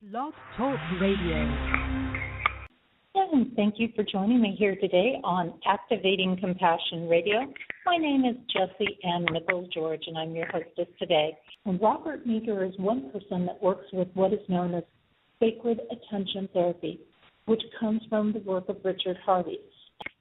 Blog Talk Radio. And thank you for joining me here today on Activating Compassion Radio. My name is Anne Nichols George, and I'm your hostess today. And Robert Meagher is one person that works with what is known as sacred attention therapy, which comes from the work of Richard Harvey.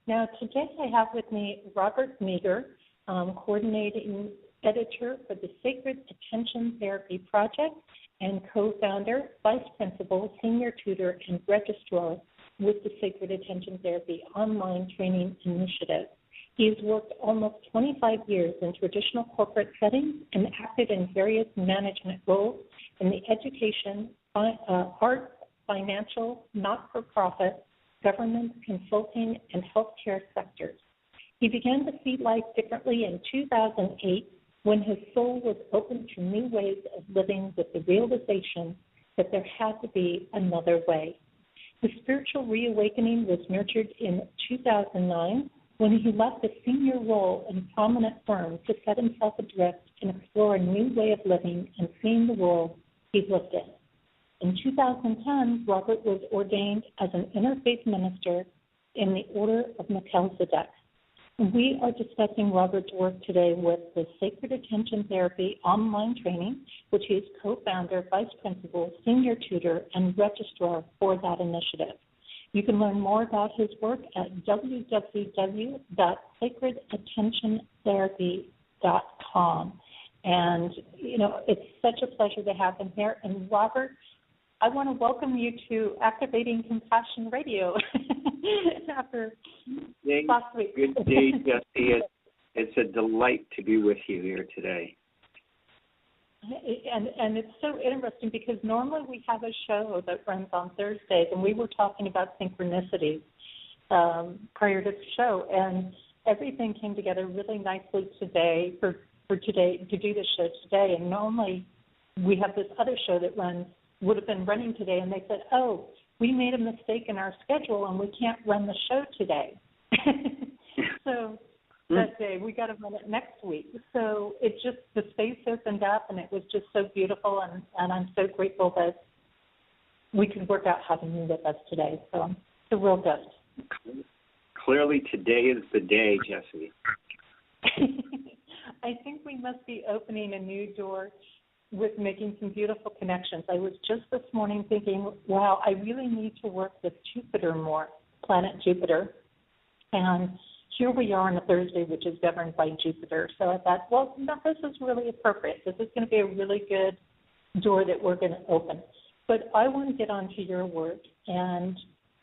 Now, today I have with me Robert Meagher, coordinating editor for the Sacred Attention Therapy Project and co-founder, vice principal, senior tutor, and registrar with the Sacred Attention Therapy online training initiative. He has worked almost 25 years in traditional corporate settings and acted in various management roles in the education, arts, financial, not-for-profit, government, consulting, and healthcare sectors. He began to see life differently in 2008 when his soul was open to new ways of living with the realization that there had to be another way. His spiritual reawakening was nurtured in 2009 when he left a senior role in a prominent firm to set himself adrift and explore a new way of living and seeing the world he lived in. In 2010, Robert was ordained as an interfaith minister in the Order of Melchizedek. We are discussing Robert's work today with the Sacred Attention Therapy online training, which he is co-founder, vice principal, senior tutor, and registrar for that initiative. You can learn more about his work at www.sacredattentiontherapy.com. And, it's such a pleasure to have him here. And, Robert, I want to welcome you to Activating Compassion Radio after last week. Good day, Jesse. It's a delight to be with you here today. And it's so interesting because normally we have a show that runs on Thursdays, and we were talking about synchronicities prior to the show, and everything came together really nicely today for today to do the show today. And normally we have this other show that would have been running today, and they said, oh, we made a mistake in our schedule and we can't run the show today. So that day we got to run it next week. So the space opened up, and it was just so beautiful, and I'm so grateful that we could work out having you with us today. So it's a real gift. Clearly today is the day, Jesse. I think we must be opening a new door with making some beautiful connections. I was just this morning thinking, wow, I really need to work with Jupiter more, planet Jupiter. And here we are on a Thursday, which is governed by Jupiter. So I thought, well, no, this is really appropriate. This is going to be a really good door that we're going to open. But I want to get on to your work, and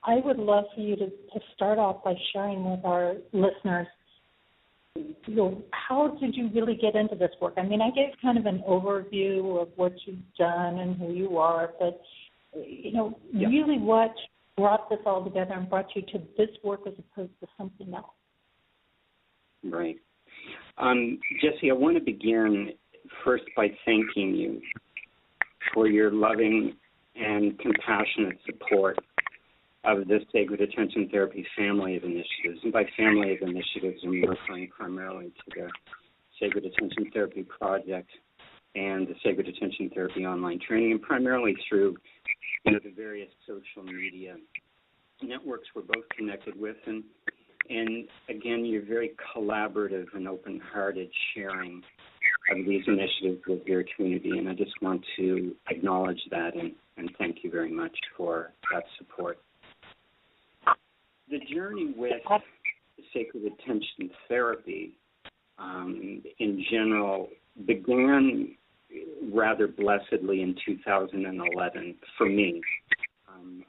I would love for you to start off by sharing with our listeners, how did you really get into this work? I mean, I gave kind of an overview of what you've done and who you are, but, really what brought this all together and brought you to this work as opposed to something else? Right. Jesse, I want to begin first by thanking you for your loving and compassionate support of the Sacred Attention Therapy family of initiatives. And by family of initiatives, I'm referring primarily to the Sacred Attention Therapy Project and the Sacred Attention Therapy online training, and primarily through the various social media networks we're both connected with. And again, you're very collaborative and open-hearted sharing of these initiatives with your community, and I just want to acknowledge that and thank you very much for that support. The journey with Sacred Attention Therapy in general began rather blessedly in 2011 for me.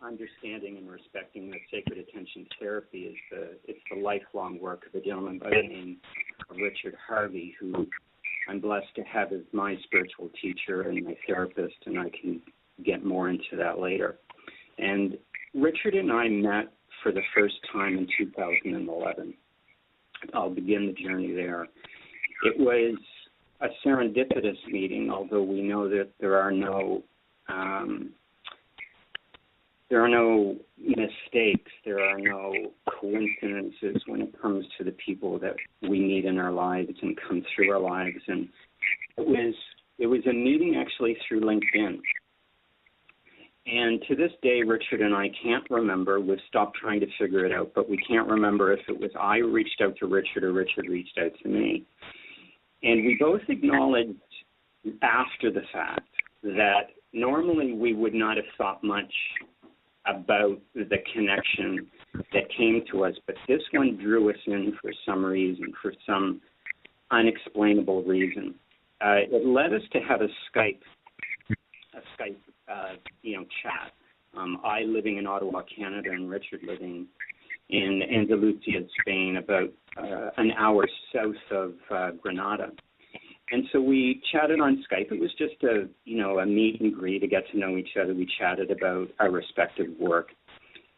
Understanding and respecting that Sacred Attention Therapy it's the lifelong work of a gentleman by the name of Richard Harvey, who I'm blessed to have as my spiritual teacher and my therapist, and I can get more into that later. And Richard and I met for the first time in 2011. I'll begin the journey there. It was a serendipitous meeting, although we know that there are no mistakes, there are no coincidences when it comes to the people that we meet in our lives and come through our lives. And it was a meeting actually through LinkedIn. And to this day, Richard and I can't remember. We've stopped trying to figure it out, but we can't remember if it was I who reached out to Richard or Richard reached out to me. And we both acknowledged after the fact that normally we would not have thought much about the connection that came to us, but this one drew us in for some reason, for some unexplainable reason. It led us to have a Skype chat. I living in Ottawa, Canada, and Richard living in Andalusia, Spain, about an hour south of Granada. And so we chatted on Skype. It was just a meet and greet, to get to know each other. We chatted about our respective work.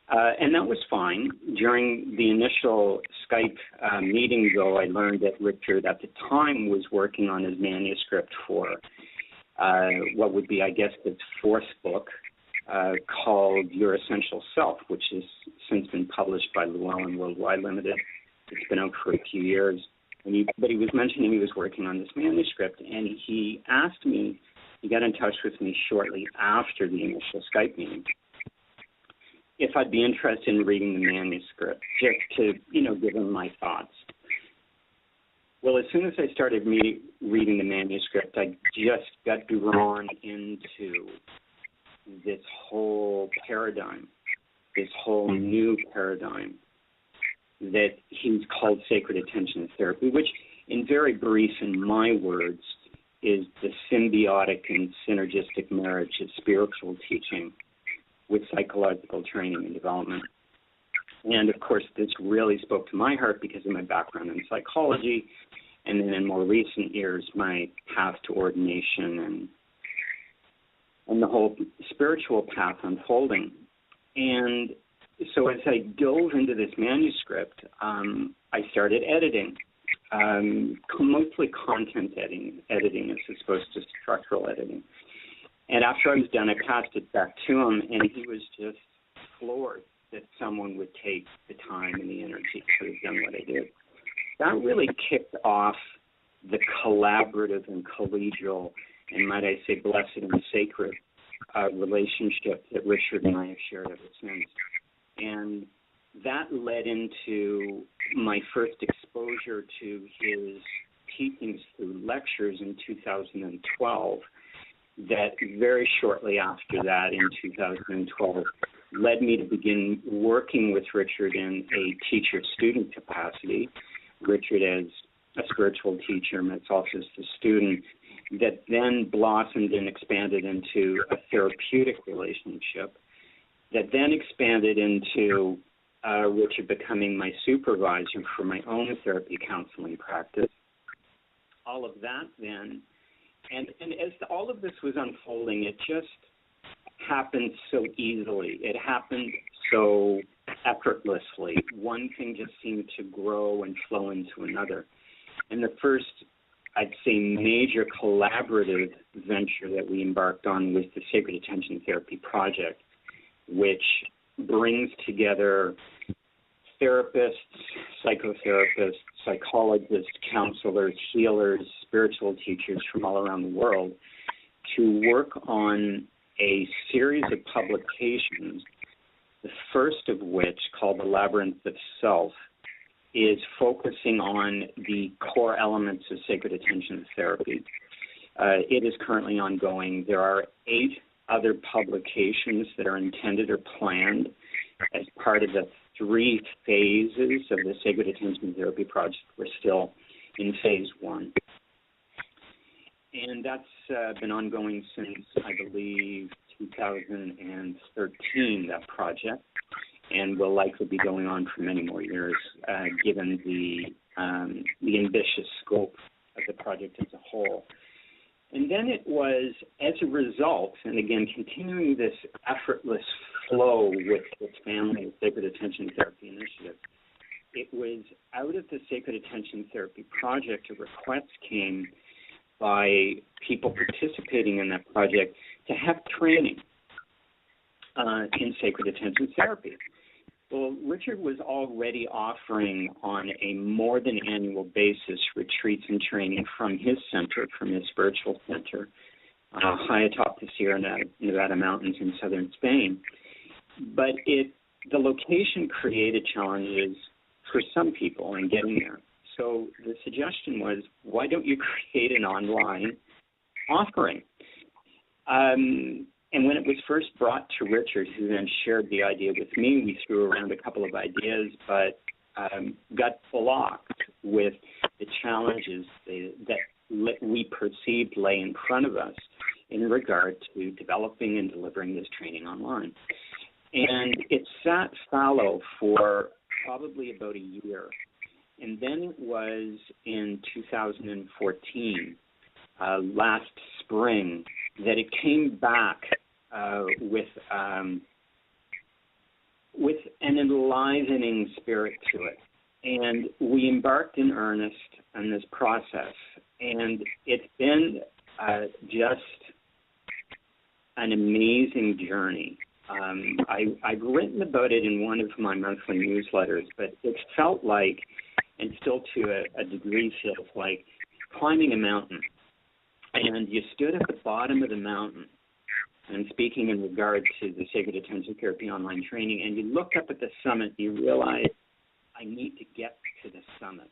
And that was fine. During the initial Skype meeting, though, I learned that Richard at the time was working on his manuscript for what would be, I guess, his fourth book, called Your Essential Self, which has since been published by Llewellyn Worldwide Limited. It's been out for a few years. But he was mentioning he was working on this manuscript, and he asked me, he got in touch with me shortly after the initial Skype meeting, if I'd be interested in reading the manuscript, just to, give him my thoughts. Well, as soon as I started reading the manuscript, I just got drawn into this whole paradigm, this whole new paradigm that he's called sacred attention therapy, which in very brief, in my words, is the symbiotic and synergistic marriage of spiritual teaching with psychological training and development. And of course, this really spoke to my heart because of my background in psychology, and then in more recent years, my path to ordination and the whole spiritual path unfolding. And so as I dove into this manuscript, I started editing, mostly content editing as opposed to structural editing. And after I was done, I passed it back to him, and he was just floored that someone would take the time and the energy to have done what I did. That really kicked off the collaborative and collegial, and might I say blessed and sacred relationship that Richard and I have shared ever since. And that led into my first exposure to his teachings through lectures in 2012, that very shortly after that, in 2012, led me to begin working with Richard in a teacher-student capacity. Richard as a spiritual teacher, myself as the student, that then blossomed and expanded into a therapeutic relationship, that then expanded into Richard becoming my supervisor for my own therapy counseling practice. All of that then, and as all of this was unfolding, it just happened so easily. It happened so effortlessly. One thing just seemed to grow and flow into another. And the first, I'd say, major collaborative venture that we embarked on was the Sacred Attention Therapy Project, which brings together therapists, psychotherapists, psychologists, counselors, healers, spiritual teachers from all around the world to work on a series of publications, the first of which, called The Labyrinth of Self, is focusing on the core elements of sacred attention therapy. It is currently ongoing. There are 8 other publications that are intended or planned as part of the 3 phases of the Sacred Attention Therapy Project. We're still in phase 1. And that's been ongoing since, I believe, 2013, that project, and will likely be going on for many more years, given the ambitious scope of the project as a whole. And then it was, as a result, and again, continuing this effortless flow with its family of Sacred Attention Therapy Initiative, it was out of the Sacred Attention Therapy Project, a request came by people participating in that project to have training in Sacred Attention Therapy. Well, Richard was already offering on a more than annual basis retreats and training from his center, from his spiritual center, high atop the Sierra Nevada mountains in southern Spain. But the location created challenges for some people in getting there. So the suggestion was, why don't you create an online offering? And when it was first brought to Richard, who then shared the idea with me, we threw around a couple of ideas, but got blocked with the challenges that we perceived lay in front of us in regard to developing and delivering this training online. And it sat fallow for probably about a year. And then it was in 2014, last spring, that it came back with an enlivening spirit to it. And we embarked in earnest on this process. And it's been just an amazing journey. I've written about it in one of my monthly newsletters, but it felt like, and still to a degree feels like, climbing a mountain. And you stood at the bottom of the mountain, and speaking in regard to the Sacred Attention Therapy online training, and you look up at the summit, you realize, I need to get to the summit.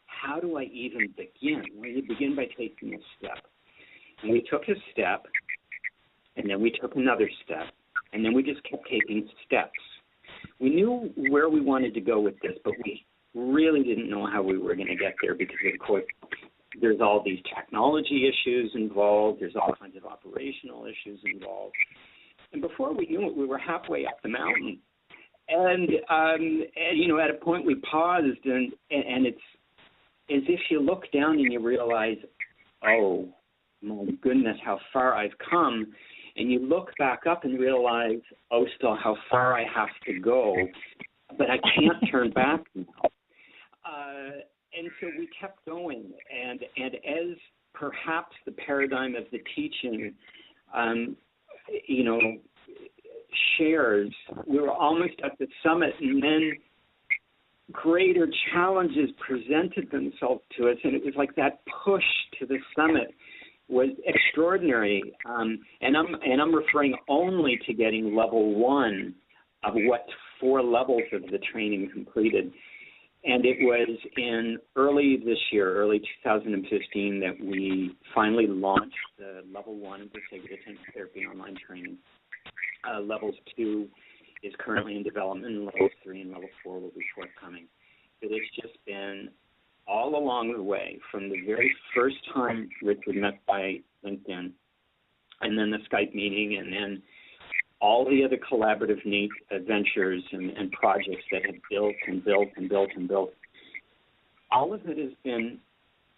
How do I even begin? Well, you begin by taking a step. And we took a step, and then we took another step, and then we just kept taking steps. We knew where we wanted to go with this, but we really didn't know how we were going to get there because, of course, there's all these technology issues involved. There's all kinds of operational issues involved. And before we knew it, we were halfway up the mountain. And you know, at a point we paused, and it's as if you look down and you realize, oh, my goodness, how far I've come. And you look back up and realize, oh, still how far I have to go, but I can't turn back now. And so we kept going. And as perhaps the paradigm of the teaching, you know, shares, we were almost at the summit, and then greater challenges presented themselves to us, and it was like that push to the summit was extraordinary. And I'm referring only to getting level 1 of what 4 levels of the training completed. And it was in early 2015, that we finally launched the level 1 of the Sacred Attention Therapy online training. Levels 2 is currently in development, and level 3 and level 4 will be forthcoming. But it's just been all along the way, from the very first time Richard met by LinkedIn, and then the Skype meeting, and then all the other collaborative ventures and projects that have built and built and built and built. All of it has been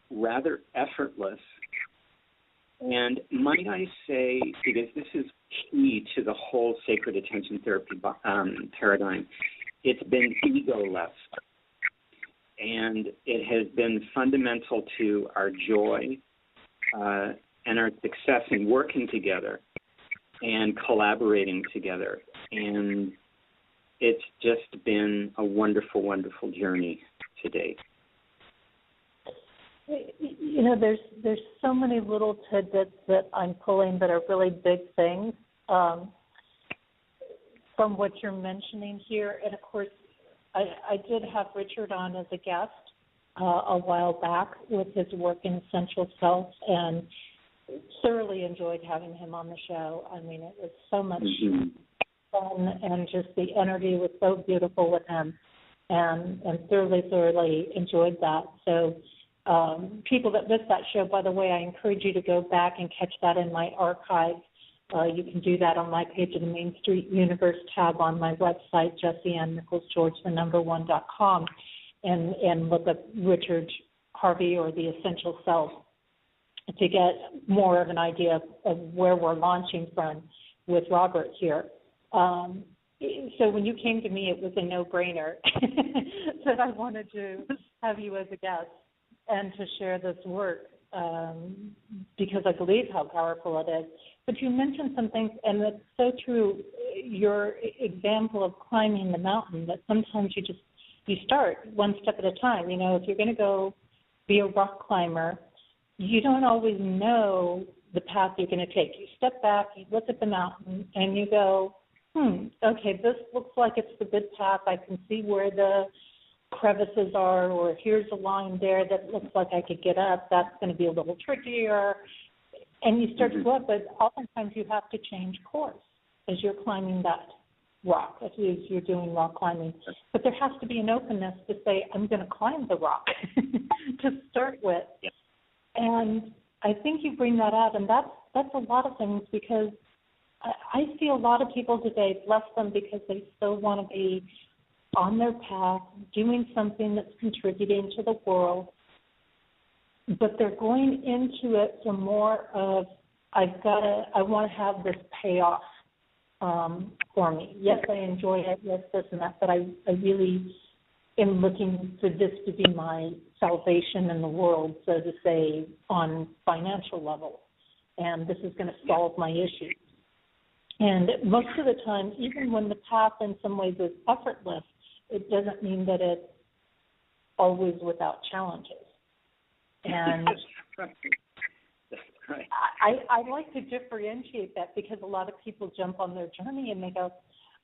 rather effortless. And might I say, because this is key to the whole Sacred Attention Therapy paradigm, it's been ego-less. And it has been fundamental to our joy and our success in working together and collaborating together. And it's just been a wonderful, wonderful journey to date. You know, there's so many little tidbits that I'm pulling that are really big things from what you're mentioning here. And, of course, I did have Richard on as a guest a while back with his work in Essential Self, and thoroughly enjoyed having him on the show. I mean, it was so much fun, and just the energy was so beautiful with him, and thoroughly enjoyed that. So people that missed that show, by the way, I encourage you to go back and catch that in my archive. You can do that on my page of the Main Street Universe tab on my website, JessieAnneNicholsGeorge.com, and look up Richard Harvey or The Essential Self to get more of an idea of where we're launching from with Robert here. So when you came to me, it was a no-brainer that I wanted to have you as a guest and to share this work because I believe how powerful it is. But you mentioned some things, and that's so true. Your example of climbing the mountain, that sometimes you start one step at a time. You know, if you're going to go be a rock climber, you don't always know the path you're going to take. You step back, you look at the mountain, and you go, okay, this looks like it's the good path. I can see where the crevices are, or here's a line there that looks like I could get up. That's going to be a little trickier. And you start to go up, but oftentimes you have to change course as you're climbing that rock, as you're doing rock climbing. But there has to be an openness to say, I'm going to climb the rock to start with. Yep. And I think you bring that out, and that's a lot of things, because I see a lot of people today, bless them, because they still want to be on their path, doing something that's contributing to the world, but they're going into it for more of, I want to have this payoff for me. Yes, I enjoy it, yes, this and that, but I really am looking for this to be my salvation in the world, so to say, on financial level, and this is going to solve my issues. And most of the time, even when the path in some ways is effortless, it doesn't mean that it's always without challenges. And That's right. I like to differentiate that, because a lot of people jump on their journey and they go,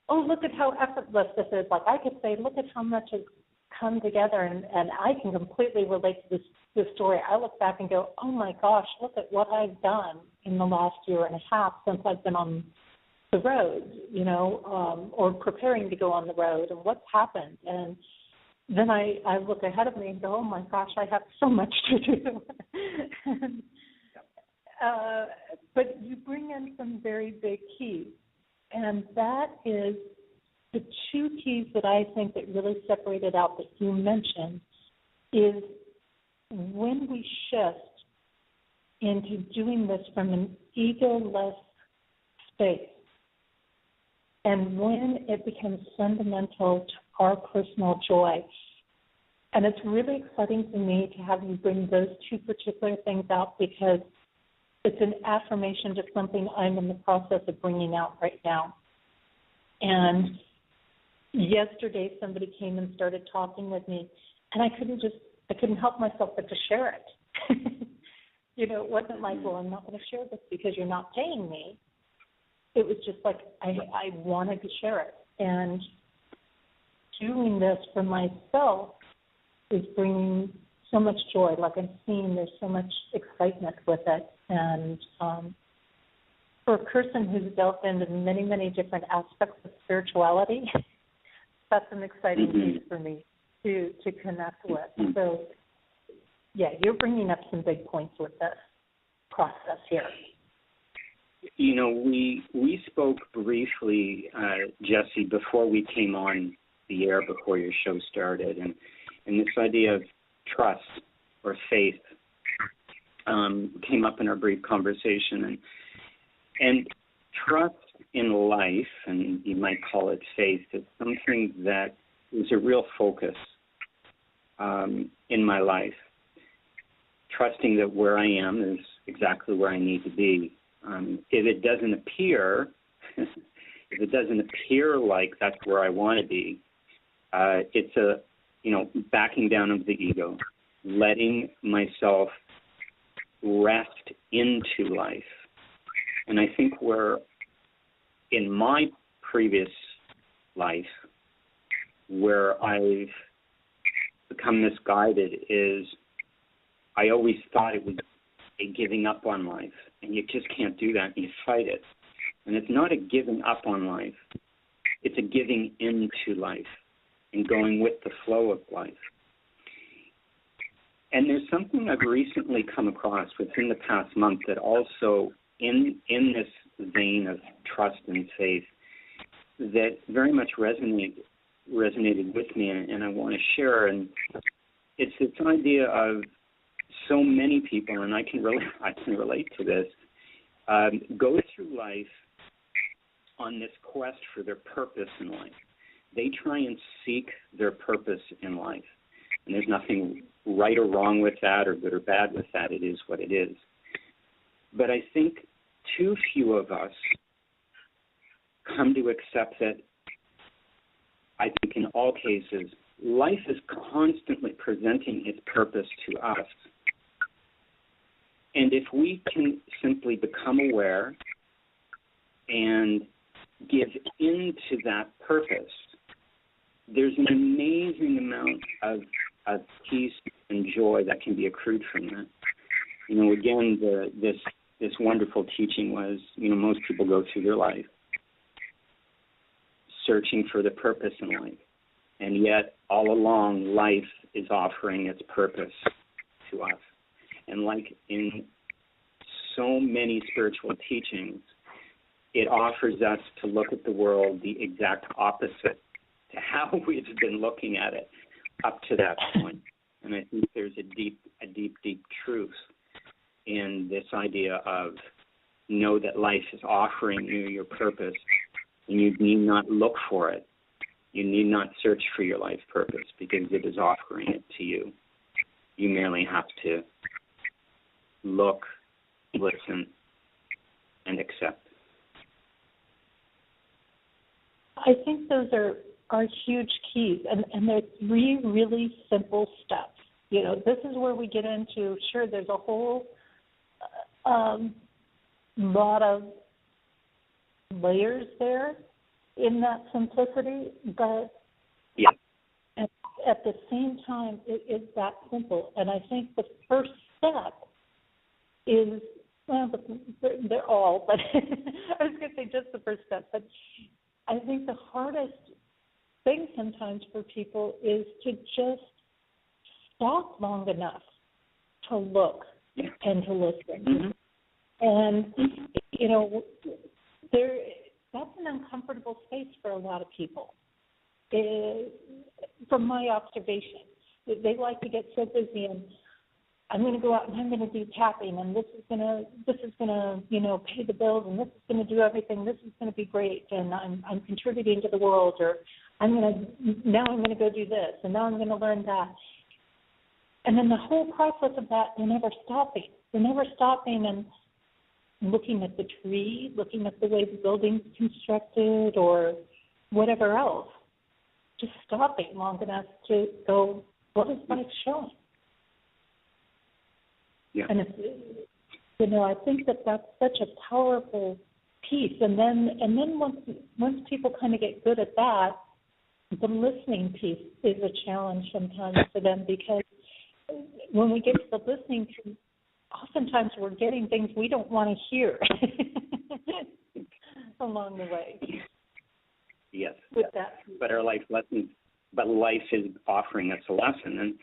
oh, look at how effortless this is. Like I could say, look at how much has come together, and I can completely relate to this story. I look back and go, oh my gosh, look at what I've done in the last year and a half since I've been on the road, or preparing to go on the road, and what's happened. And then I look ahead of me and go, oh my gosh, I have so much to do. But you bring in some very big keys, and that is the two keys that I think that really separated out that you mentioned is when we shift into doing this from an ego-less space, and when it becomes fundamental to our personal joy. And it's really exciting to me to have you bring those two particular things out, because it's an affirmation to something I'm in the process of bringing out right now. And yesterday somebody came and started talking with me, and I couldn't help myself but to share it. It wasn't like, well, I'm not going to share this because you're not paying me. It was just like I wanted to share it. And doing this for myself is bringing so much joy. Like I'm seeing there's so much excitement with it. And for a person who's delved into many, many different aspects of spirituality, that's an exciting piece for me to connect with. So, yeah, you're bringing up some big points with this process here. We spoke briefly, Jesse, before we came on the air, before your show started, and this idea of trust or faith came up in our brief conversation. And trust in life, and you might call it faith, is something that is a real focus in my life. Trusting that where I am is exactly where I need to be. If it doesn't appear, like that's where I want to be, it's a, backing down of the ego, letting myself rest into life. And I think where in my previous life, where I've become misguided is I always thought it was a giving up on life. And you just can't do that. You fight it. And it's not a giving up on life. It's a giving into life and going with the flow of life. And there's something I've recently come across within the past month that also in this vein of trust and faith that very much resonated with me, and I want to share. And it's this idea of so many people, and I can relate to this, go through life on this quest for their purpose in life. They try and seek their purpose in life. And there's nothing right or wrong with that or good or bad with that. It is what it is. But I think too few of us come to accept that, I think in all cases, life is constantly presenting its purpose to us. And if we can simply become aware and give into that purpose, there's an amazing amount of peace and joy that can be accrued from that. You know, again, this wonderful teaching was, you know, most people go through their life searching for the purpose in life. And yet, all along, life is offering its purpose to us. And like in so many spiritual teachings, it offers us to look at the world the exact opposite to how we've been looking at it up to that point. And I think there's a deep truth in this idea of know that life is offering you your purpose, and you need not look for it. You need not search for your life purpose because it is offering it to you. You merely have to look, listen, and accept. I think those are huge keys, and they're 3 really simple steps. You know, this is where we get into, sure, there's a whole lot of layers there in that simplicity, but yeah. At the same time, it is that simple. And I think the first step is, well, they're all, but I was going to say just the first step, but I think the hardest thing sometimes for people is to just stop long enough to look and to listen. Mm-hmm. And, you know, that's an uncomfortable space for a lot of people. From my observation, they like to get so busy, and I'm going to go out and I'm going to do tapping, and this is going to you know, pay the bills, and this is going to do everything. This is going to be great, and I'm contributing to the world, or I'm going to go do this, and now I'm going to learn that. And then the whole process of that, they're never stopping. They're never stopping and looking at the tree, looking at the way the building's constructed, or whatever else. Just stopping long enough to go, what is life showing? Yeah. And you know, I think that's such a powerful piece. And then once people kind of get good at that, the listening piece is a challenge sometimes for them, because when we get to the listening piece, oftentimes we're getting things we don't want to hear along the way. Yes. With that. But our life lessons, but life is offering us a lesson.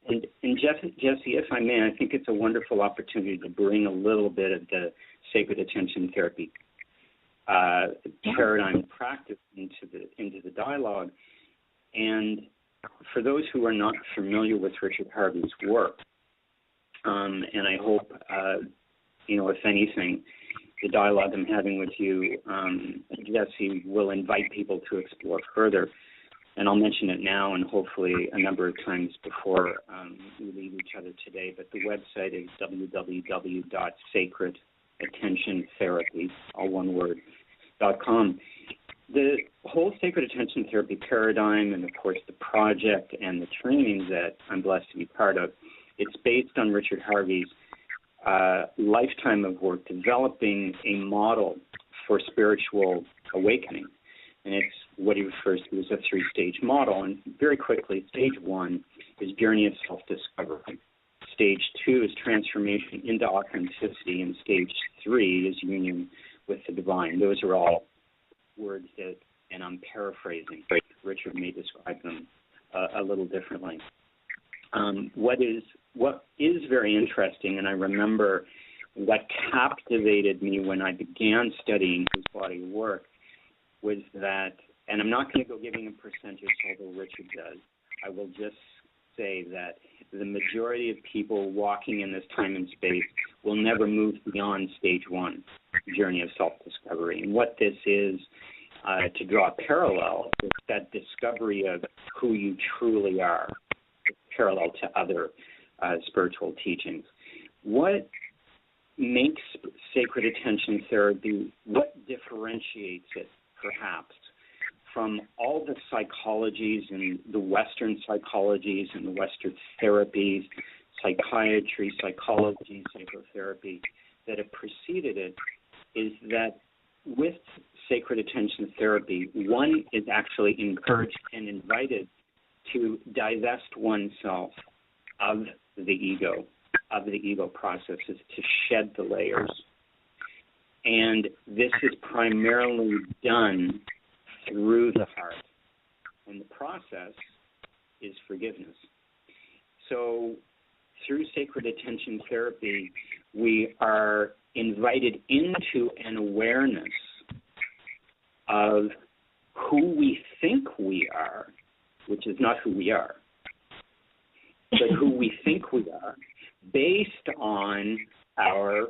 And Jesse, if I may, I think it's a wonderful opportunity to bring a little bit of the sacred attention therapy paradigm practice into the dialogue. And for those who are not familiar with Richard Harvey's work, and I hope, you know, if anything, the dialogue I'm having with you, Jesse, will invite people to explore further. And I'll mention it now and hopefully a number of times before we leave each other today. But the website is www.sacredattentiontherapy, all one word, .com. The whole sacred attention therapy paradigm, and of course the project and the training that I'm blessed to be part of, it's based on Richard Harvey's lifetime of work developing a model for spiritual awakening. And it's what he refers to as a 3-stage model. And very quickly, stage 1 is journey of self-discovery. Stage 2 is transformation into authenticity. And stage 3 is union with the divine. Those are all words that, and I'm paraphrasing, Richard may describe them a little differently. What is very interesting, and I remember what captivated me when I began studying his body of work, was that, and I'm not going to go giving a percentage, although Richard does, I will just say that the majority of people walking in this time and space will never move beyond stage 1, journey of self-discovery. And what this is, to draw a parallel, is that discovery of who you truly are, parallel to other spiritual teachings. What makes sacred attention therapy, what differentiates it, perhaps, from all the psychologies and the Western psychologies and the Western therapies, psychiatry, psychology, psychotherapy that have preceded it is that with sacred attention therapy, one is actually encouraged and invited to divest oneself of the ego processes, to shed the layers. And this is primarily done through the heart. And the process is forgiveness. So through sacred attention therapy, we are invited into an awareness of who we think we are, which is not who we are, but who we think we are, based on our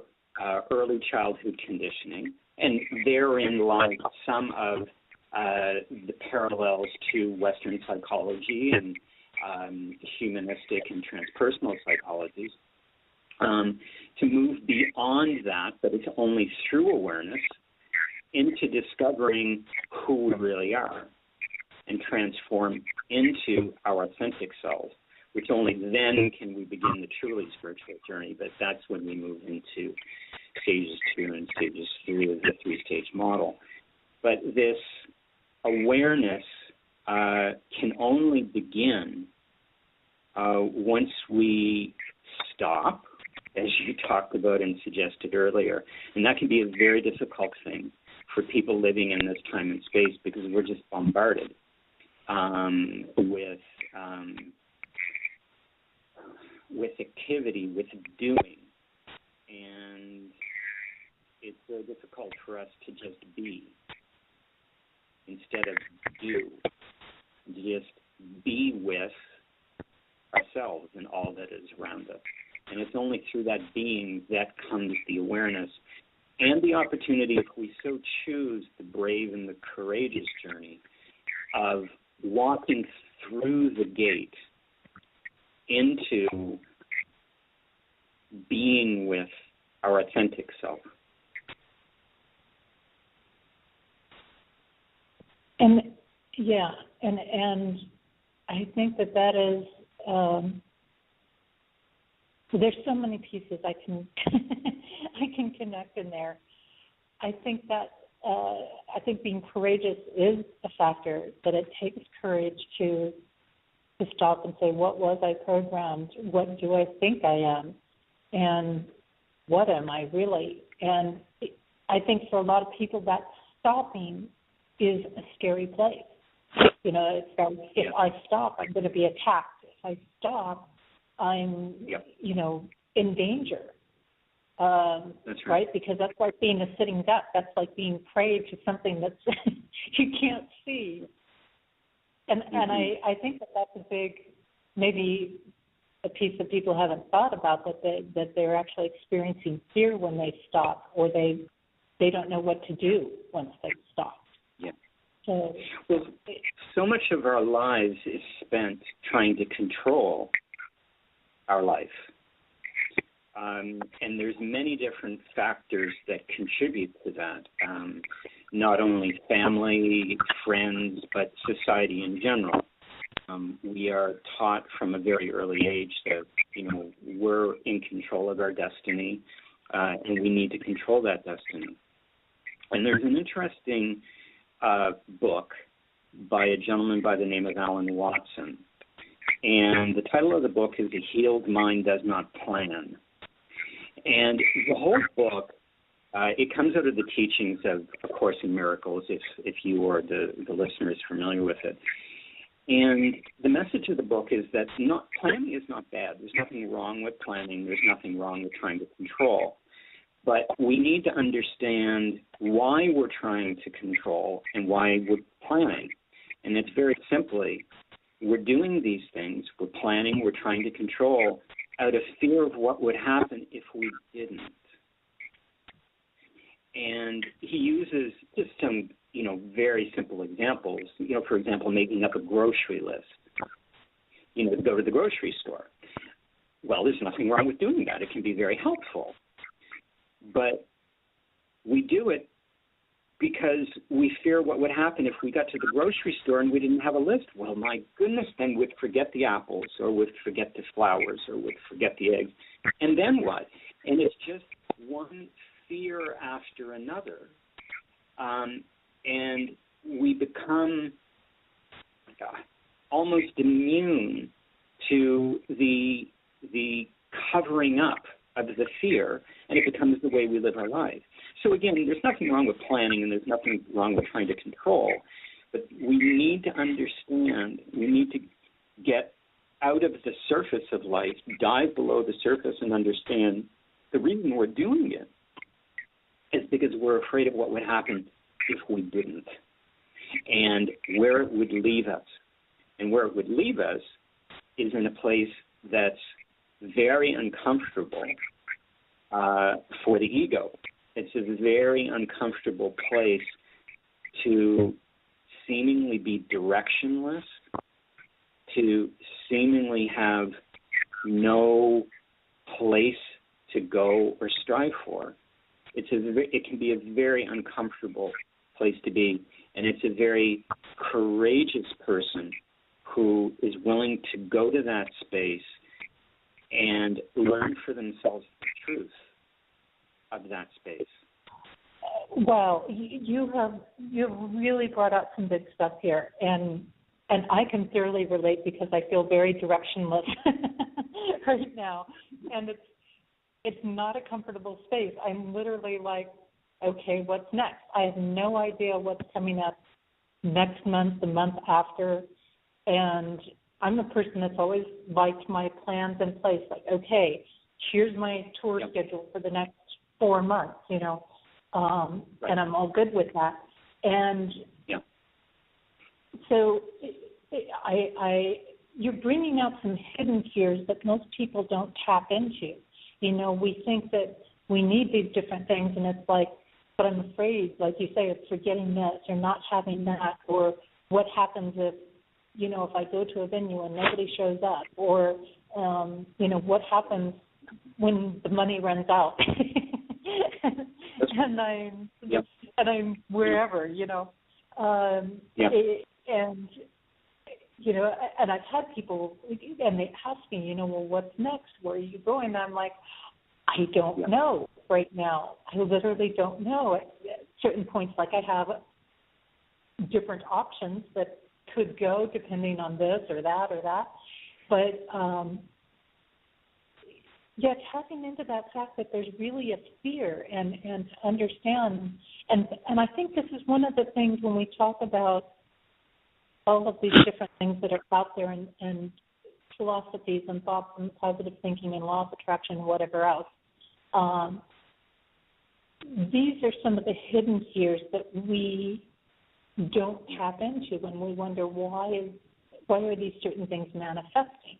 early childhood conditioning. And therein lies some of the parallels to Western psychology and humanistic and transpersonal psychologies. To move beyond that, but it's only through awareness, into discovering who we really are and transform into our authentic selves, which only then can we begin the truly spiritual journey. But that's when we move into stages 2 and stages 3 of the 3-stage model. But this awareness can only begin once we stop, as you talked about and suggested earlier. And that can be a very difficult thing for people living in this time and space, because we're just bombarded with activity, with doing. And it's very difficult for us to just be instead of do. Just be with ourselves and all that is around us. And it's only through that being that comes the awareness and the opportunity, if we so choose, the brave and the courageous journey of walking through the gate into being with our authentic self. And yeah, and I think that is there's so many pieces I can I can connect in there. I think being courageous is a factor, that it takes courage to stop and say, what was I programmed? What do I think I am? And what am I really? And I think for a lot of people, that stopping is a scary place. You know, it's like, if I stop, I'm going to be attacked. If I stop, I'm, in danger. That's right? Because that's like being a sitting duck. That's like being prey to something that's you can't see. And I think that's a big, maybe a piece that people haven't thought about, that they're actually experiencing fear when they stop, or they don't know what to do once they stop. Yeah. So much of our lives is spent trying to control our life. And there's many different factors that contribute to that, not only family, friends, but society in general. We are taught from a very early age that, we're in control of our destiny, and we need to control that destiny. And there's an interesting book by a gentleman by the name of Alan Watson. And the title of the book is A Healed Mind Does Not Plan. And the whole book, it comes out of the teachings of A Course in Miracles, if you or the listener is familiar with it. And the message of the book is that planning is not bad. There's nothing wrong with planning. There's nothing wrong with trying to control. But we need to understand why we're trying to control and why we're planning. And it's very simply, we're doing these things, we're planning, we're trying to control out of fear of what would happen if we didn't. And he uses just some, very simple examples. For example, making up a grocery list. To go to the grocery store. Well, there's nothing wrong with doing that. It can be very helpful. But we do it because we fear what would happen if we got to the grocery store and we didn't have a list. Well, my goodness, then we'd forget the apples, or we'd forget the flowers, or we'd forget the eggs. And then what? And it's just one fear after another. And we become almost immune to the covering up of the fear, and it becomes the way we live our lives. So again, there's nothing wrong with planning, and there's nothing wrong with trying to control, but we need to understand, we need to get out of the surface of life, dive below the surface, and understand the reason we're doing it is because we're afraid of what would happen if we didn't, and where it would leave us. And where it would leave us is in a place that's very uncomfortable for the ego. It's a very uncomfortable place to seemingly be directionless, to seemingly have no place to go or strive for. It can be a very uncomfortable place to be, and it's a very courageous person who is willing to go to that space and learn for themselves the truth of that space. Well, you've really brought out some big stuff here, and I can thoroughly relate because I feel very directionless right now, and it's not a comfortable space. I'm literally like, okay, what's next? I have no idea what's coming up next month, the month after, and I'm a person that's always liked my plans in place. Like, okay, here's my tour schedule for the next 4 months, and I'm all good with that. And so you're bringing out some hidden fears that most people don't tap into. We think that we need these different things, and it's like, but I'm afraid, like you say, of forgetting this or not having that, or what happens if I go to a venue and nobody shows up, or, what happens when the money runs out and I'm wherever, and I've had people, and they ask me, well, what's next? Where are you going? And I'm like, I don't know right now. I literally don't know. At certain points, like I have different options that could go depending on this or that or that. But tapping into that fact that there's really a fear and to understand. And I think this is one of the things when we talk about all of these different things that are out there and philosophies and thoughts and positive thinking and law of attraction and whatever else. These are some of the hidden fears that we don't tap into when we wonder why are these certain things manifesting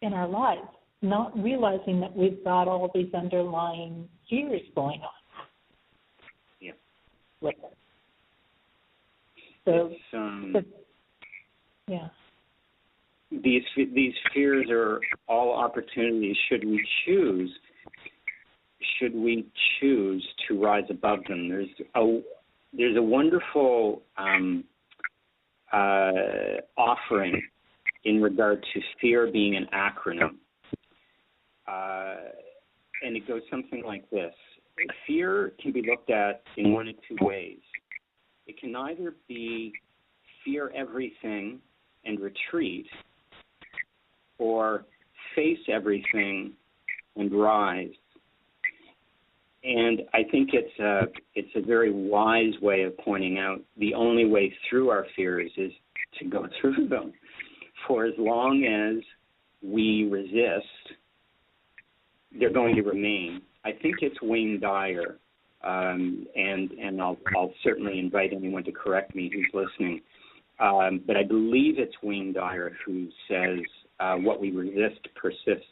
in our lives, not realizing that we've got all of these underlying fears going on. Yeah. With it. So, these fears are all opportunities. Should we choose to rise above them? There's a wonderful offering in regard to fear being an acronym, and it goes something like this: fear can be looked at in one of two ways. It can either be fear everything and retreat, or face everything and rise. And I think it's a very wise way of pointing out the only way through our fears is to go through them. For as long as we resist, they're going to remain. I think it's Wayne Dyer, and I'll certainly invite anyone to correct me who's listening. But I believe it's Wayne Dyer who says, what we resist persists.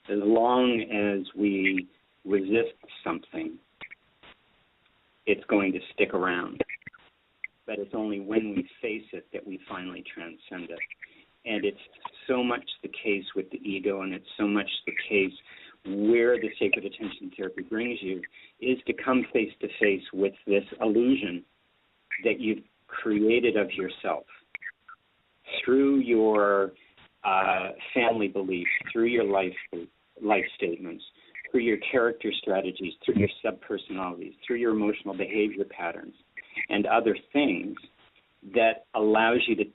As long as we resist something, it's going to stick around. But it's only when we face it that we finally transcend it. And it's so much the case with the ego, and it's so much the case where the sacred attention therapy brings you is to come face to face with this illusion that you've created of yourself through your family beliefs, through your life statements, through your character strategies, through your subpersonalities, through your emotional behavior patterns, and other things that allows you to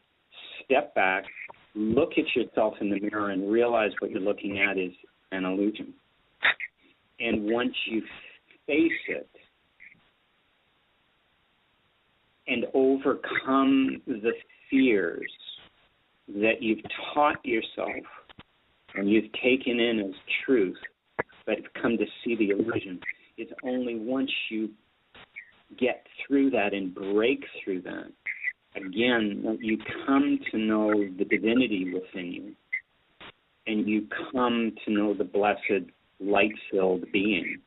step back, look at yourself in the mirror, and realize what you're looking at is an illusion. And once you face it and overcome the fears that you've taught yourself and you've taken in as truth, but have come to see the illusion, it's only once you get through that and break through that, again, you come to know the divinity within you, and you come to know the blessed, light-filled being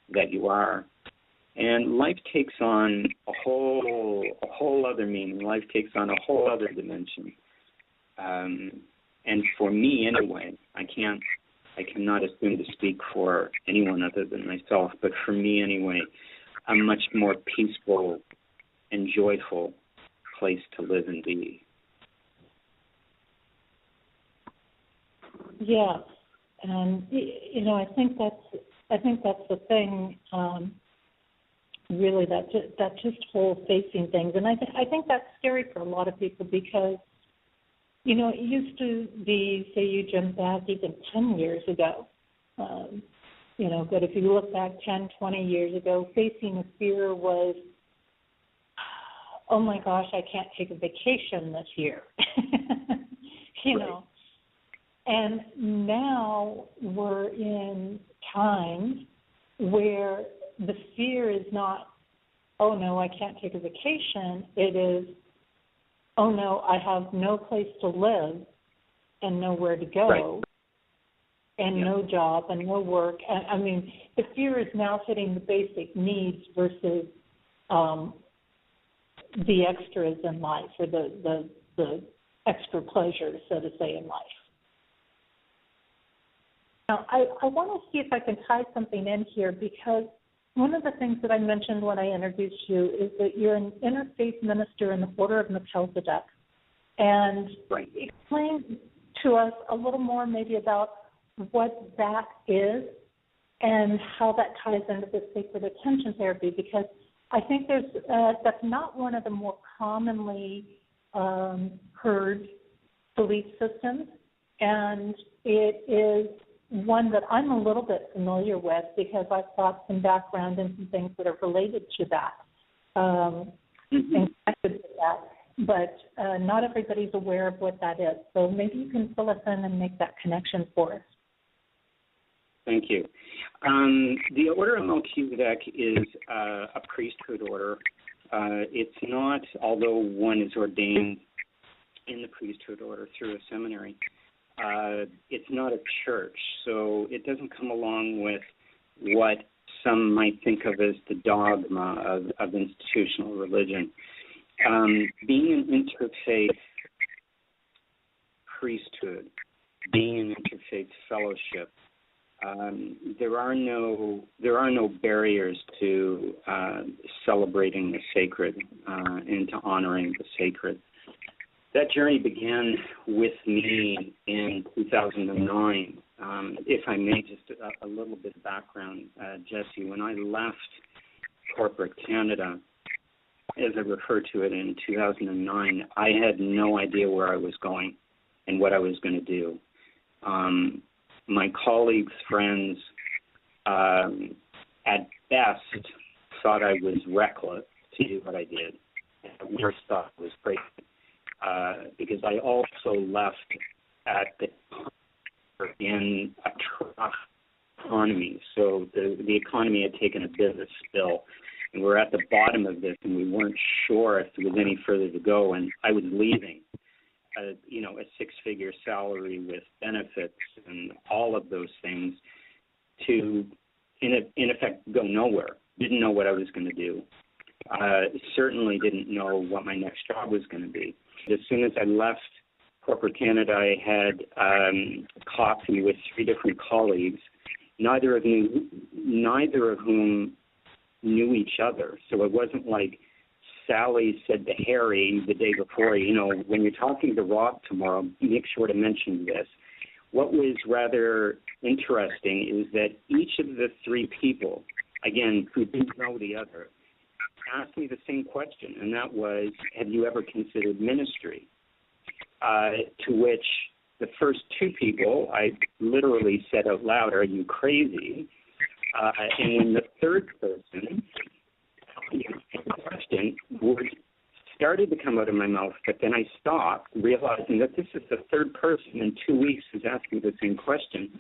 that you are. And life takes on a whole other meaning. Life takes on a whole other dimension. And for me, anyway, I cannot assume to speak for anyone other than myself, but for me, anyway, a much more peaceful and joyful place to live and be. Yeah, and I think that's the thing. Really, that just whole facing things, and I think that's scary for a lot of people because, it used to be, say you jump back even 10 years ago, but if you look back 10, 20 years ago, facing a fear was, oh my gosh, I can't take a vacation this year, Right. And now we're in times where the fear is not, oh no, I can't take a vacation. It is, oh no, I have no place to live and nowhere to go, right. and no job and no work. I mean, the fear is now hitting the basic needs versus the extras in life, or the extra pleasures, so to say, in life. Now, I want to see if I can tie something in here, because one of the things that I mentioned when I introduced you is that you're an interfaith minister in the Order of Melchizedek. And Right. explain to us a little more maybe about what that is and how that ties into the sacred attention therapy, because I think that's not one of the more commonly heard belief systems, and it is one that I'm a little bit familiar with because I've got some background and some things that are related to that and connected to that. But not everybody's aware of what that is. So maybe you can fill us in and make that connection for us. Thank you. The Order of Melchizedek is a priesthood order. It's not, although one is ordained in the priesthood order through a seminary, it's not a church, so it doesn't come along with what some might think of as the dogma of institutional religion. Being an interfaith priesthood, being an interfaith fellowship, there are no barriers to celebrating the sacred and to honoring the sacred. That journey began with me in 2009. If I may, just a little bit of background, Jesse. When I left corporate Canada, as I refer to it, in 2009, I had no idea where I was going and what I was going to do. My colleagues, friends, at best, thought I was reckless to do what I did. Worst thought was crazy. Because I also left in a trough economy. So the economy had taken a bit of a spill, and we're at the bottom of this, and we weren't sure if there was any further to go. And I was leaving, a six-figure salary with benefits and all of those things to, in effect, go nowhere. Didn't know what I was going to do. Certainly didn't know what my next job was going to be. As soon as I left corporate Canada, I had coffee with 3 different colleagues, neither of whom knew each other. So it wasn't like Sally said to Harry the day before, when you're talking to Rob tomorrow, make sure to mention this. What was rather interesting is that each of the three people, again, who didn't know the other, asked me the same question, and that was, have you ever considered ministry? To which the first two people, I literally said out loud, are you crazy? And when the third person, the question started to come out of my mouth, but then I stopped, realizing that this is the third person in 2 weeks who's asking the same question.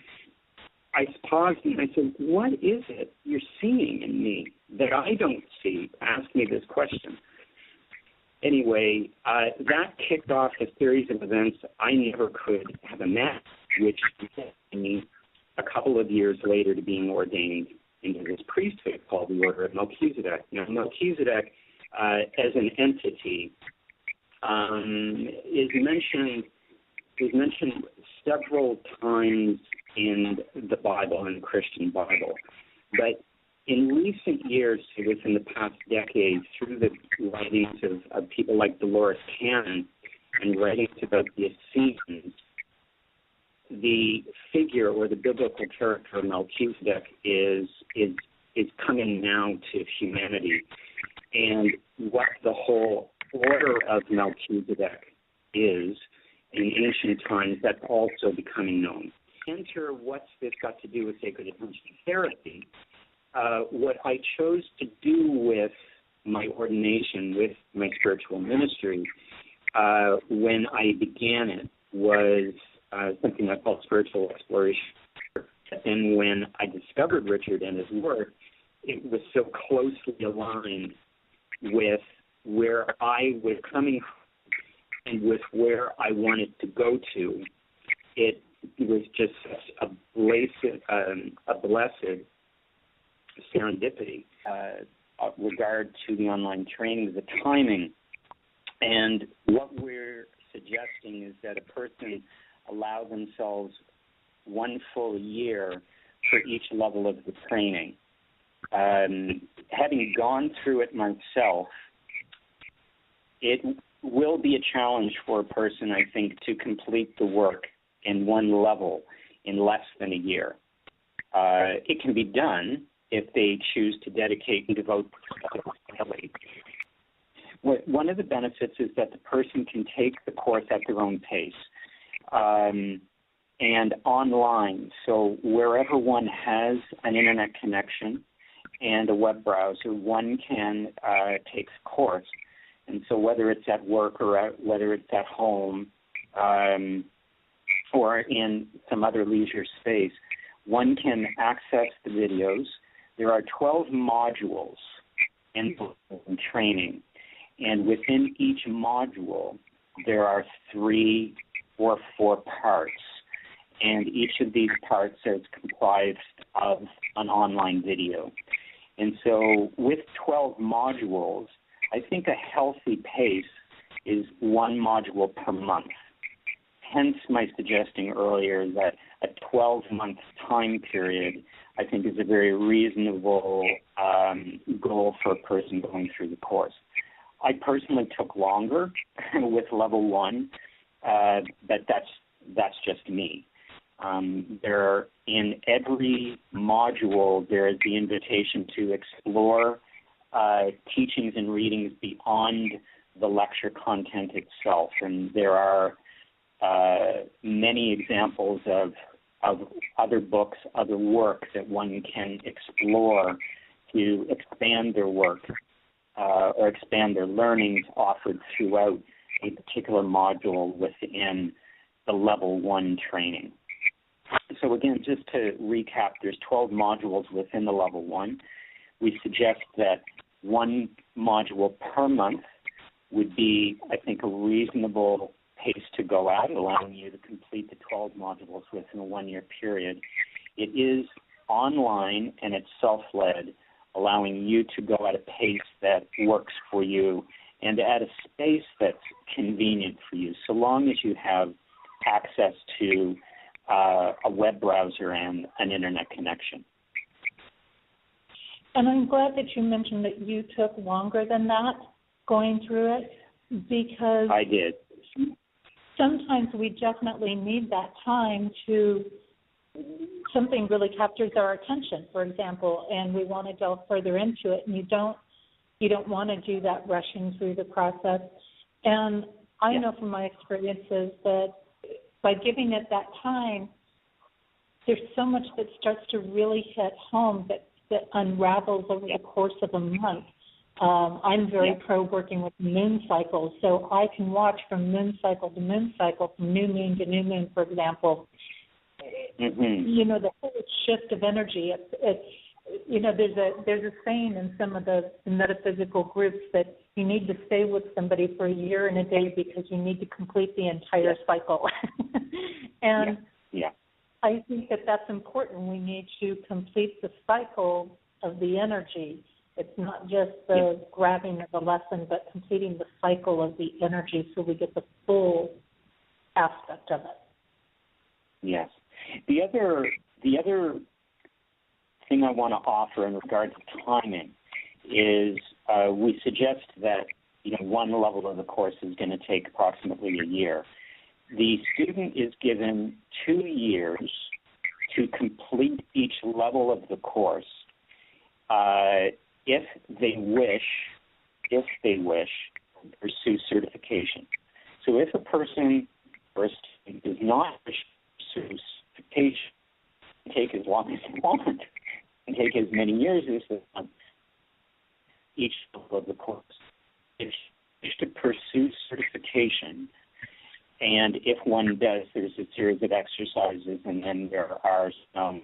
I paused and I said, what is it you're seeing in me that I don't see? Ask me this question. Anyway, that kicked off a series of events I never could have imagined, which led me a couple of years later to being ordained into this priesthood called the Order of Melchizedek. Now, Melchizedek, as an entity, is mentioned several times in the Bible, in the Christian Bible. But in recent years, within the past decade, through the writings of people like Dolores Cannon and writings about the Essenes, the figure or the biblical character of Melchizedek is coming now to humanity. And what the whole order of Melchizedek is in ancient times, that's also becoming known. Enter what's this got to do with sacred attention therapy. What I chose to do with my ordination, with my spiritual ministry, when I began it, was something I call spiritual exploration. And when I discovered Richard and his work, it was so closely aligned with where I was coming from and with where I wanted to go to. It was just such a blessed serendipity regard to the online training, the timing. And what we're suggesting is that a person allow themselves 1 full year for each level of the training. Having gone through it myself, it will be a challenge for a person, I think, to complete the work in one level in less than a year. It can be done if they choose to dedicate and devote heavily. One of the benefits is that the person can take the course at their own pace and online. So wherever one has an internet connection and a web browser, one can take the course. And so whether it's at work or whether it's at home or in some other leisure space, one can access the videos. There are 12 modules in training, and within each module, there are 3 or 4 parts, and each of these parts is comprised of an online video. And so with 12 modules, I think a healthy pace is 1 module per month. Hence my suggesting earlier that a 12-month time period, I think, is a very reasonable goal for a person going through the course. I personally took longer with level 1, but that's just me. In every module, there is the invitation to explore teachings and readings beyond the lecture content itself, and there are many examples of other books, other work that one can explore to expand their work or expand their learnings offered throughout a particular module within the level 1 training. So again, just to recap, there's 12 modules within the level 1. We suggest that 1 module per month would be, I think, a reasonable pace to go at, allowing you to complete the 12 modules within a 1-year period. It is online and it's self-led, allowing you to go at a pace that works for you and at a space that's convenient for you, so long as you have access to a web browser and an internet connection. And I'm glad that you mentioned that you took longer than that going through it, because I did. Sometimes we definitely need that time to, something really captures our attention, for example, and we want to delve further into it, and you don't want to do that rushing through the process. And I know from my experiences that by giving it that time, there's so much that starts to really hit home that unravels over the course of a month. I'm very pro working with moon cycles, so I can watch from moon cycle to moon cycle, from new moon to new moon, for example. You know, the whole shift of energy. It's you know, there's a saying in some of the metaphysical groups that you need to stay with somebody for a year and a day because you need to complete the entire cycle. And I think that that's important. We need to complete the cycle of the energy. It's not just the grabbing of the lesson, but completing the cycle of the energy so we get the full aspect of it. Yes. The other thing I want to offer in regard to timing is we suggest that one level of the course is going to take approximately a year. The student is given 2 years to complete each level of the course. If they wish, pursue certification. So if a person or a student does not wish to pursue certification, take as long as they want and take as many years as they want each level of the course. If you wish to pursue certification, and if one does, there's a series of exercises, and then there are some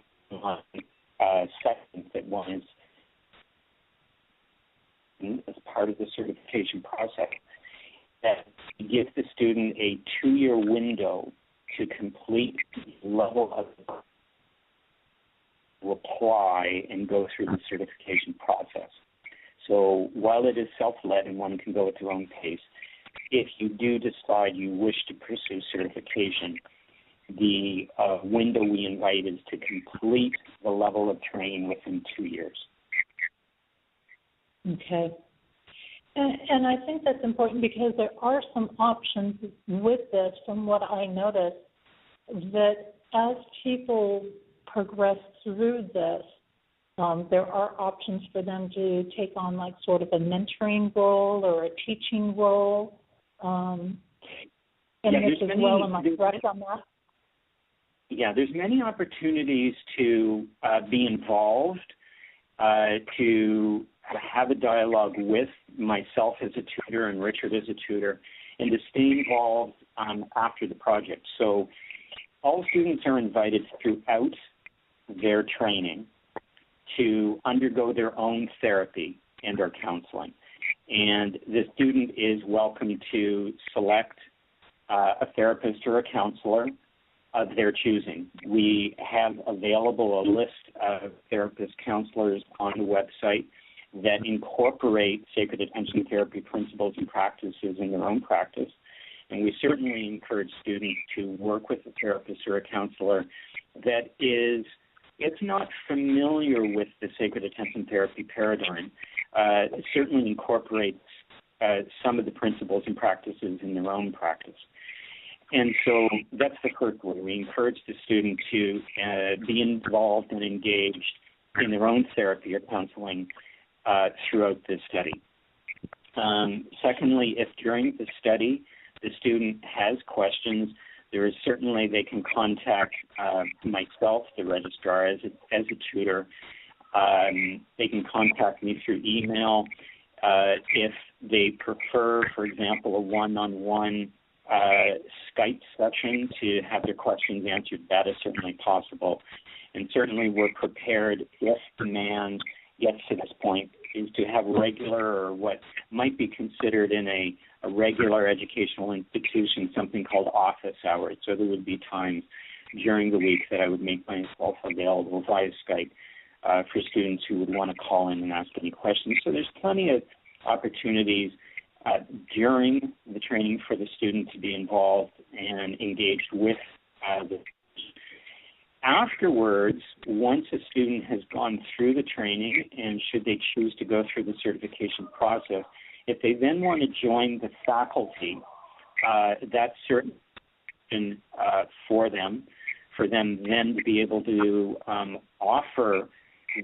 sections that one is as part of the certification process, that gives the student a 2-year window to complete the level of to apply and go through the certification process. So while it is self-led and one can go at their own pace, if you do decide you wish to pursue certification, the window we invite is to complete the level of training within 2 years. Okay. And I think that's important because there are some options with this, from what I noticed, that as people progress through this, there are options for them to take on like sort of a mentoring role or a teaching role. And this as well, am I correct on that? Yeah, there's many opportunities to be involved, to have a dialogue with myself as a tutor and Richard as a tutor, and to stay involved after the project. So all students are invited throughout their training to undergo their own therapy and or counseling. And the student is welcome to select a therapist or a counselor of their choosing. We have available a list of therapist counselors on the website that incorporate sacred attention therapy principles and practices in their own practice. And we certainly encourage students to work with a therapist or a counselor that is, if not familiar with the sacred attention therapy paradigm, certainly incorporates some of the principles and practices in their own practice. And so that's the first way. We encourage the student to be involved and engaged in their own therapy or counseling throughout the study. Secondly, if during the study the student has questions, there is certainly they can contact myself, the registrar, as a tutor. They can contact me through email. If they prefer, for example, a one-on-one Skype session to have their questions answered, that is certainly possible. And certainly we're prepared, if demand gets to this point, is to have regular, or what might be considered in a regular educational institution, something called office hours. So there would be times during the week that I would make myself available via Skype for students who would want to call in and ask any questions. So there's plenty of opportunities during the training for the student to be involved and engaged with Afterwards, once a student has gone through the training, and should they choose to go through the certification process, if they then want to join the faculty, that's certain for them then to be able to offer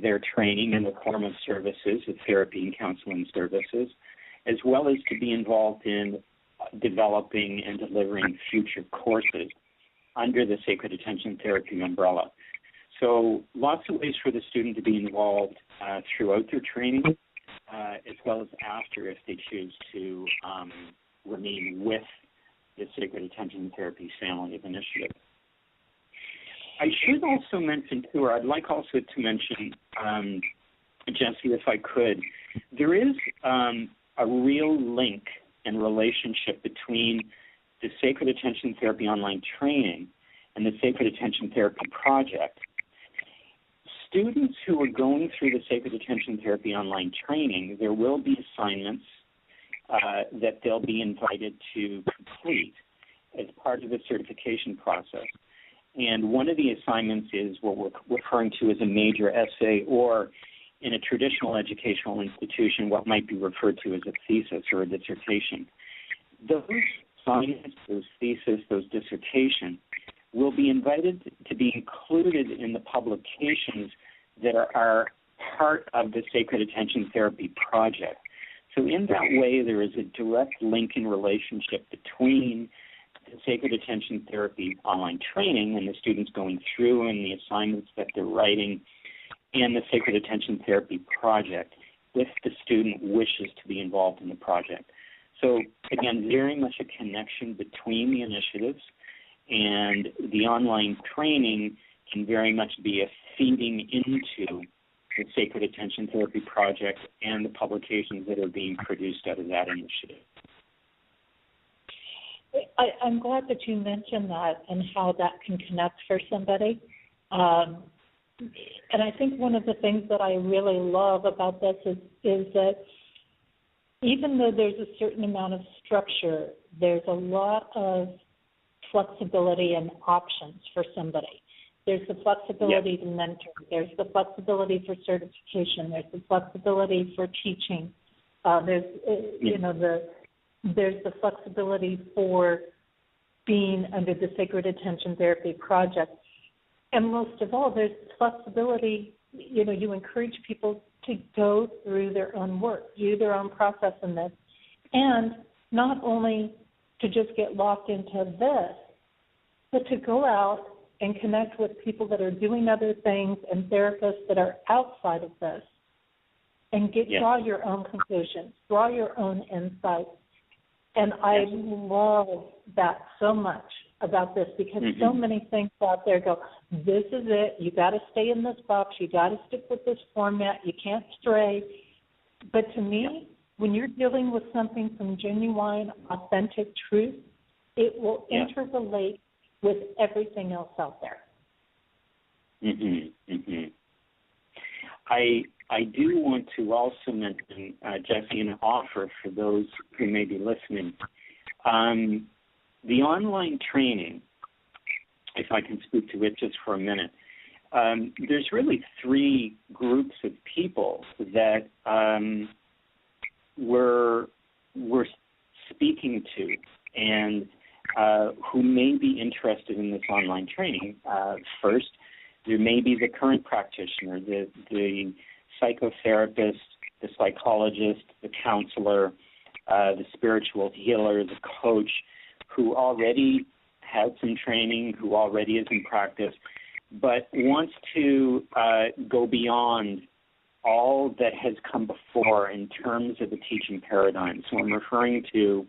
their training in the form of services, of therapy and counseling services, as well as to be involved in developing and delivering future courses under the Sacred Attention Therapy umbrella. So lots of ways for the student to be involved throughout their training, as well as after if they choose to remain with the Sacred Attention Therapy family of initiatives. I should also mention, too, or I'd like also to mention, Jesse, if I could, there is a real link and relationship between the Sacred Attention Therapy online training and the Sacred Attention Therapy project. Students who are going through the Sacred Attention Therapy online training, there will be assignments that they'll be invited to complete as part of the certification process. And one of the assignments is what we're referring to as a major essay, or in a traditional educational institution, what might be referred to as a thesis or a dissertation. Those assignments, those theses, those dissertations will be invited to be included in the publications that are part of the Sacred Attention Therapy project. So in that way, there is a direct link and relationship between the Sacred Attention Therapy online training and the students going through and the assignments that they're writing, and the Sacred Attention Therapy project if the student wishes to be involved in the project. So again, very much a connection between the initiatives, and the online training can very much be a feeding into the Sacred Attention Therapy project and the publications that are being produced out of that initiative. I'm glad that you mentioned that and how that can connect for somebody. And I think one of the things that I really love about this is that even though there's a certain amount of structure, there's a lot of flexibility and options for somebody. There's the flexibility to mentor. There's the flexibility for certification. There's the flexibility for teaching. There's the flexibility for being under the Sacred Attention Therapy project. And most of all, there's flexibility. You encourage people to go through their own work, do their own process in this, and not only to just get locked into this, but to go out and connect with people that are doing other things and therapists that are outside of this, and draw your own conclusions, draw your own insights. And I love that so much about this, because so many things out there go, this is it, you got to stay in this box, you got to stick with this format, you can't stray. But to me, when you're dealing with something from genuine, authentic truth, it will interrelate with everything else out there. I do want to also mention, Jesse, an offer for those who may be listening. The online training, if I can speak to it just for a minute, there's really three groups of people that we're speaking to and who may be interested in this online training. First, there may be the current practitioner, the psychotherapist, the psychologist, the counselor, the spiritual healer, the coach, who already had some training, who already is in practice, but wants to go beyond all that has come before in terms of the teaching paradigm. So I'm referring to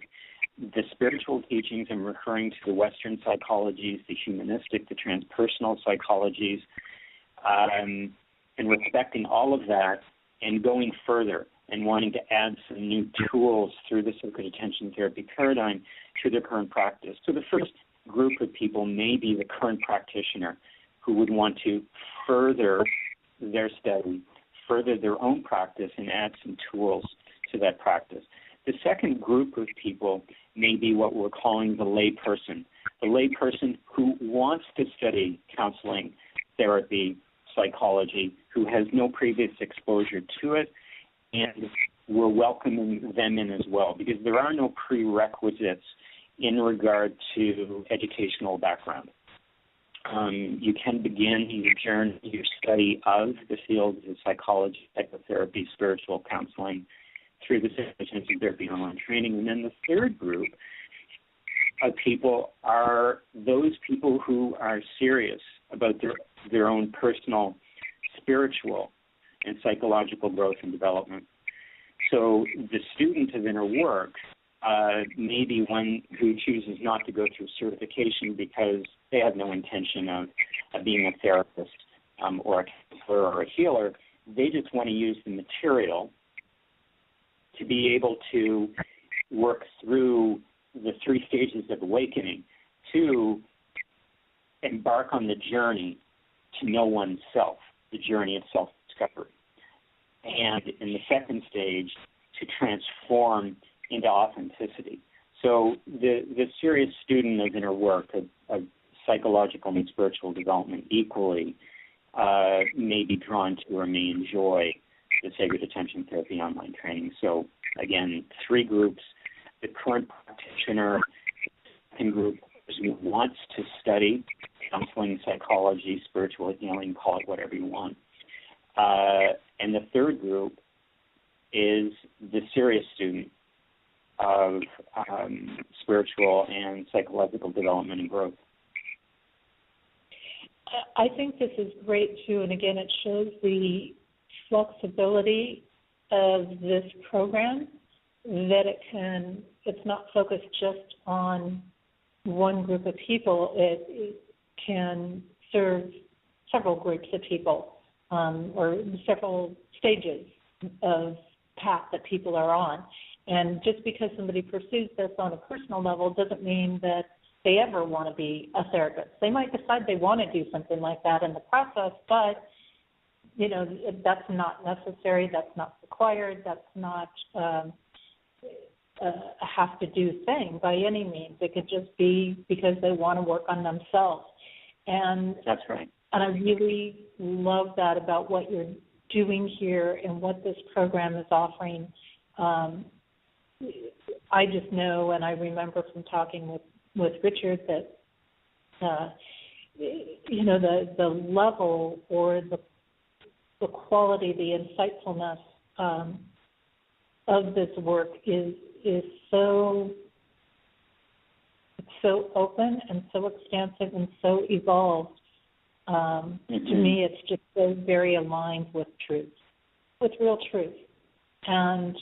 the spiritual teachings, I'm referring to the Western psychologies, the humanistic, the transpersonal psychologies, and respecting all of that and going further and wanting to add some new tools through the Sacred Attention Therapy paradigm to their current practice. So the first group of people may be the current practitioner who would want to further their study, further their own practice, and add some tools to that practice. The second group of people may be what we're calling the layperson who wants to study counseling, therapy, psychology, who has no previous exposure to it, and we're welcoming them in as well, because there are no prerequisites in regard to educational background. You can begin your journey, your study of the fields of psychology, psychotherapy, spiritual counseling through the Psychotherapy Therapy online training. And then the third group of people are those people who are serious about their own personal spiritual and psychological growth and development. So the student of inner work may be one who chooses not to go through certification because they have no intention of being a therapist or a counselor or a healer. They just want to use the material to be able to work through the 3 stages of awakening, to embark on the journey to know oneself, the journey of self-discovery. And in the second stage, to transform into authenticity. So the serious student of inner work, of psychological and spiritual development equally, may be drawn to or may enjoy the Sacred Attention Therapy online training. So again, 3 groups: the current practitioner, the second group who wants to study counseling, psychology, spiritual healing, call it whatever you want. And the third group is the serious student of spiritual and psychological development and growth. I think this is great, too, and again, it shows the flexibility of this program, that it's not focused just on one group of people. It can serve several groups of people, or several stages of path that people are on. And just because somebody pursues this on a personal level doesn't mean that they ever want to be a therapist. They might decide they want to do something like that in the process, but, that's not necessary, that's not required, that's not a have-to-do thing by any means. It could just be because they want to work on themselves. And that's right. And I really love that about what you're doing here and what this program is offering. I just know, and I remember from talking with Richard, that the level or the quality, the insightfulness of this work is so open and so expansive and so evolved. To me, it's just so very aligned with truth, with real truth. And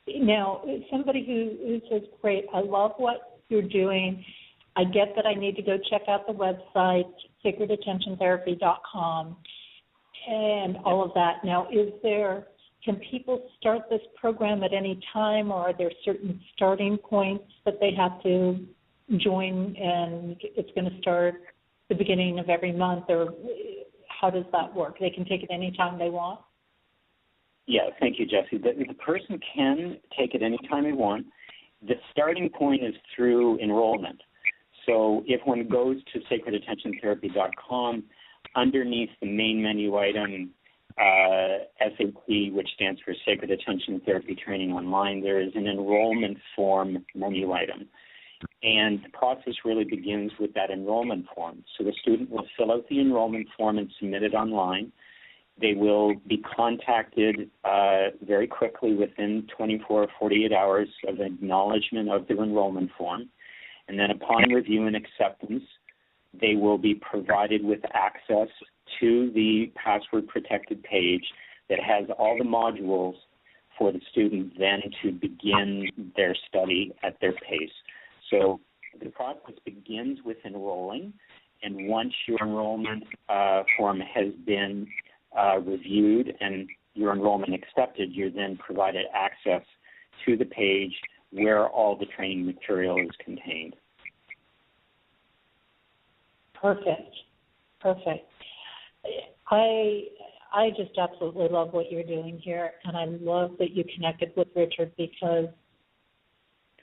now, somebody who says, great, I love what you're doing. I get that I need to go check out the website, sacredattentiontherapy.com, and all of that. Now, can people start this program at any time, or are there certain starting points that they have to join, and it's going to start the beginning of every month, or how does that work? They can take it any time they want? Yeah, thank you, Jessie. The person can take it any time they want. The starting point is through enrollment. So if one goes to sacredattentiontherapy.com, underneath the main menu item, SAT, which stands for Sacred Attention Therapy Training Online, there is an enrollment form menu item. And the process really begins with that enrollment form. So the student will fill out the enrollment form and submit it online. They will be contacted very quickly within 24 or 48 hours of acknowledgement of their enrollment form. And then upon review and acceptance, they will be provided with access to the password-protected page that has all the modules for the student then to begin their study at their pace. So the process begins with enrolling, and once your enrollment form has been reviewed and your enrollment accepted, you're then provided access to the page where all the training material is contained. Perfect. I just absolutely love what you're doing here, and I love that you connected with Richard, because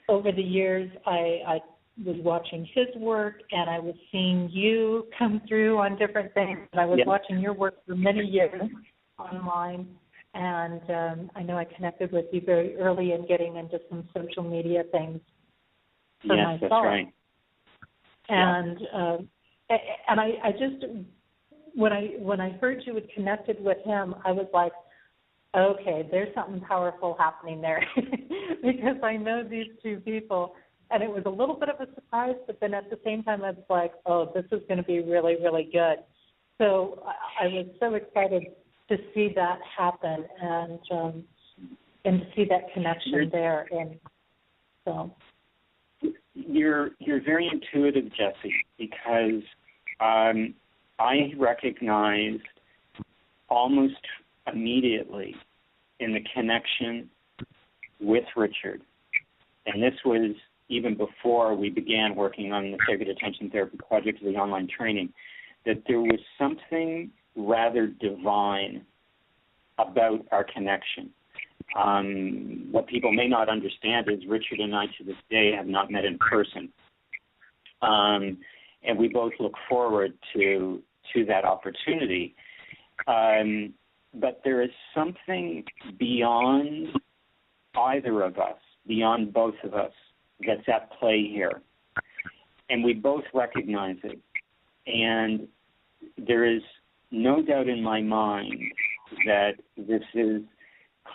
over the years I was watching his work, and I was seeing you come through on different things. And I was watching your work for many years online, and I know I connected with you very early in getting into some social media things for myself. That's right. And I just, when I heard you had connected with him, I was like, okay, there's something powerful happening there because I know these two people. And it was a little bit of a surprise, but then at the same time, I was like, oh, this is going to be really, really good. So I was so excited to see that happen and to see that connection there. And so you're very intuitive, Jessie, because I recognized almost immediately in the connection with Richard, and this was even before we began working on the Sacred Attention Therapy Project, the online training, that there was something rather divine about our connection. What people may not understand is Richard and I to this day have not met in person. And we both look forward to that opportunity. But there is something beyond either of us, beyond both of us, that's at play here. And we both recognize it. And there is no doubt in my mind that this is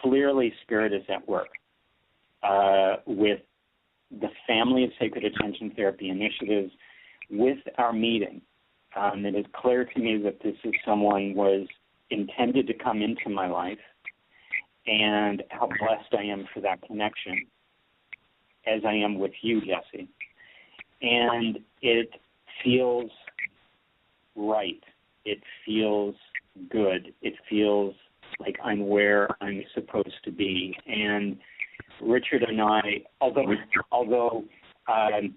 clearly Spirit is at work with the family of Sacred Attention Therapy initiatives, with our meeting. It is clear to me that this is someone was intended to come into my life, and how blessed I am for that connection, as I am with you, Jessie. And it feels right. It feels good. It feels like I'm where I'm supposed to be. And Richard and I, although I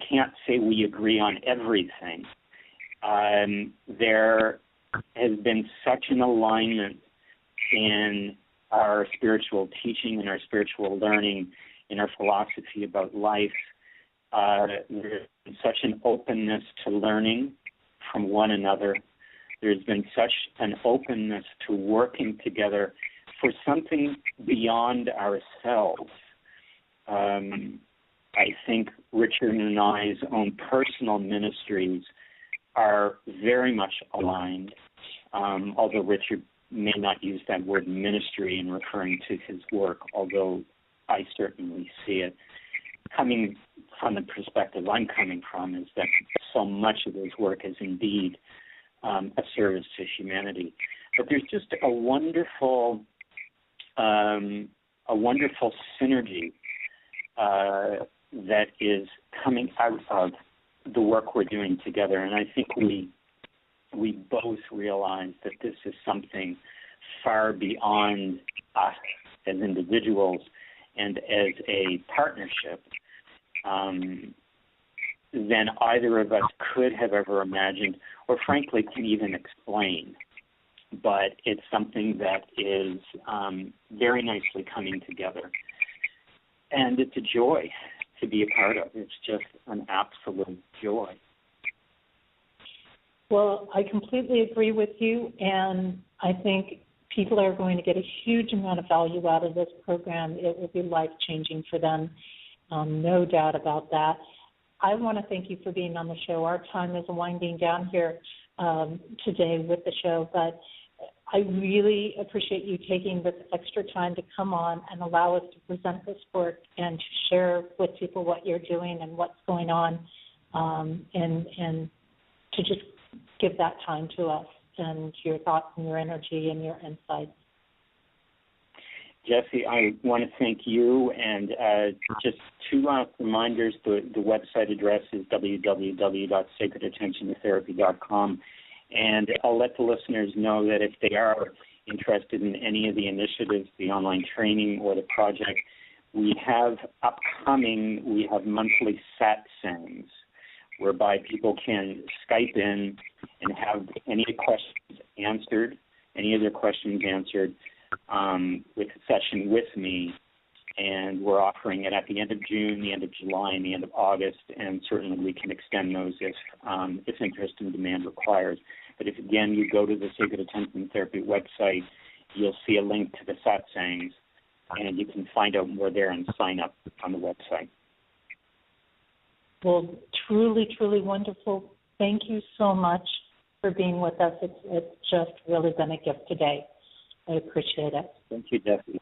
can't say we agree on everything, there has been such an alignment in our spiritual teaching and our spiritual learning, in our philosophy about life. There's been such an openness to learning from one another. There's been such an openness to working together for something beyond ourselves. I think Richard and I's own personal ministries are very much aligned, although Richard may not use that word ministry in referring to his work, although I certainly see it. Coming from the perspective I'm coming from is that so much of his work is indeed a service to humanity. But there's just a wonderful synergy that is coming out of the work we're doing together, and I think we both realize that this is something far beyond us as individuals and as a partnership than either of us could have ever imagined or frankly can even explain. But it's something that is very nicely coming together. And it's a joy to be a part of. It's just an absolute joy. Well, I completely agree with you, and I think people are going to get a huge amount of value out of this program. It will be life-changing for them, no doubt about that. I want to thank you for being on the show. Our time is winding down here today with the show, but I really appreciate you taking this extra time to come on and allow us to present this work and to share with people what you're doing and what's going on, and to just give that time to us and your thoughts and your energy and your insights. Jessie, I want to thank you, and just two last reminders. The website address is www.sacredattentiontherapy.com, and I'll let the listeners know that if they are interested in any of the initiatives, the online training or the project, we have monthly satsangs whereby people can Skype in and have any of their questions answered with a session with me, and we're offering it at the end of June, the end of July, and the end of August, and certainly we can extend those if interest and demand requires. But if, again, you go to the Sacred Attention Therapy website, you'll see a link to the satsangs, and you can find out more there and sign up on the website. Well, truly, truly wonderful. Thank you so much for being with us. It's just really been a gift today. I appreciate it. Thank you, Jesse.